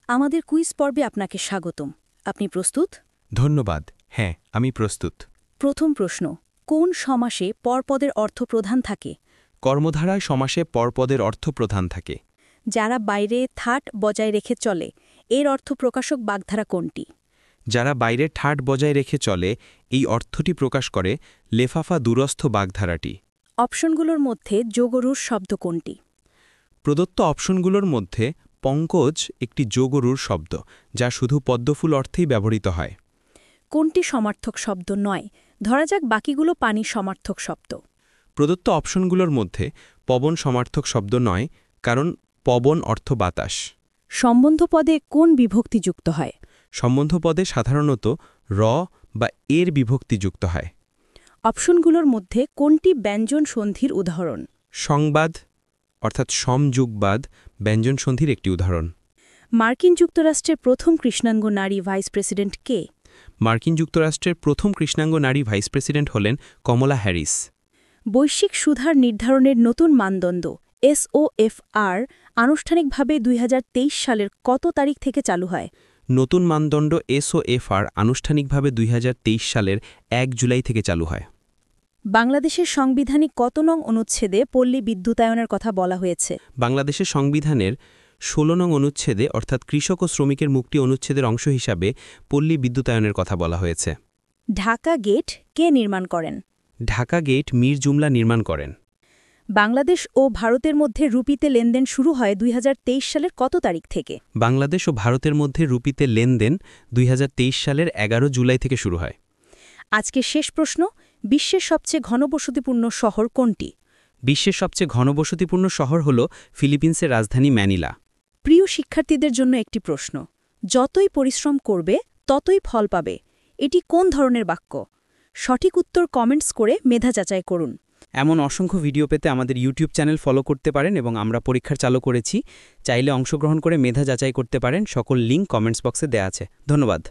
আমাদের কুইজ পর্বে আপনাকে স্বাগতম। আপনি প্রস্তুত? ধন্যবাদ। হ্যাঁ, আমি প্রস্তুত। প্রথম প্রশ্ন, কোন সমাসে পরপদের অর্থ প্রধান থাকে? কর্মধারায় সমাসে পরপদের অর্থ প্রধান থাকে। যারা বাইরে থাট বজায় রেখে চলে, এর অর্থ প্রকাশক বাগধারা কোনটি? যারা বাইরে ঠাট বজায় রেখে চলে, এই অর্থটি প্রকাশ করে লেফাফা দূরস্থ বাগধারাটি। অপশনগুলোর মধ্যে যোগরূঢ় শব্দ কোনটি? প্রদত্ত অপশনগুলোর মধ্যে পঙ্কজ একটি যোগরূঢ় শব্দ, যা শুধু পদ্মফুল অর্থেই ব্যবহৃত হয়। কোনটি সমার্থক শব্দ নয়? ধরা যাক বাকিগুলো পানি সমার্থক শব্দ। প্রদত্ত অপশনগুলোর মধ্যে পবন সমার্থক শব্দ নয়, কারণ পবন অর্থ বাতাস। সম্বন্ধ পদে কোন বিভক্তি যুক্ত হয়? সম্বন্ধ পদে সাধারণত র বা এর বিভক্তি যুক্ত হয়। অপশনগুলোর মধ্যে কোনটি ব্যঞ্জন সন্ধির উদাহরণ? সংবাদ অর্থাৎ সমযুগবাদ ব্যঞ্জন সন্ধির একটি উদাহরণ। মার্কিন যুক্তরাষ্ট্রের প্রথম কৃষ্ণাঙ্গ নারী ভাইস প্রেসিডেন্ট কে? মার্কিন যুক্তরাষ্ট্রের প্রথম কৃষ্ণাঙ্গ নারী ভাইস প্রেসিডেন্ট হলেন কমলা হ্যারিস। বৈশ্বিক সুধার নির্ধারণের নতুন মানদণ্ড SOFR আনুষ্ঠানিকভাবে 2023 সালের কত তারিখ থেকে চালু হয়? নতুন মানদণ্ড SOFR আনুষ্ঠানিকভাবে 2023 সালের 1 জুলাই থেকে চালু হয়। বাংলাদেশের সাংবিধানিক কত নং অনুচ্ছেদে পল্লী বিদ্যুতায়নের কথা বলা হয়েছে? বাংলাদেশের সংবিধানের 16 নং অনুচ্ছেদে অর্থাৎ কৃষক ও শ্রমিকের মুক্তি অনুচ্ছেদের অংশ হিসাবে পল্লী বিদ্যুতায়নের কথা বলা হয়েছে। ঢাকা গেট কে নির্মাণ করেন? ঢাকা গেট মীর জুমলা নির্মাণ করেন। বাংলাদেশ ও ভারতের মধ্যে রুপিতে লেনদেন শুরু হয় 2023 সালের কত তারিখ থেকে? বাংলাদেশ ও ভারতের মধ্যে রুপিতে লেনদেন 2023 সালের 11 জুলাই থেকে শুরু হয়। আজকের শেষ প্রশ্ন, বিশ্বের সবচেয়ে ঘনবসতিপূর্ণ শহর কোনটি? বিশ্বের সবচেয়ে ঘনবসতিপূর্ণ শহর হল ফিলিপিন্সের রাজধানী ম্যানিলা। প্রিয় শিক্ষার্থীদের জন্য একটি প্রশ্ন, যতই পরিশ্রম করবে ততই ফল পাবে, এটি কোন ধরনের বাক্য? সঠিক উত্তর কমেন্টস করে মেধা যাচাই করুন। এমন অসংখ্য ভিডিও পেতে আমাদের ইউটিউব চ্যানেল ফলো করতে পারেন এবং আমরা পরীক্ষার চালু করেছি, চাইলে অংশগ্রহণ করে মেধা যাচাই করতে পারেন। সকল লিঙ্ক কমেন্টস বক্সে দেয়া আছে। ধন্যবাদ।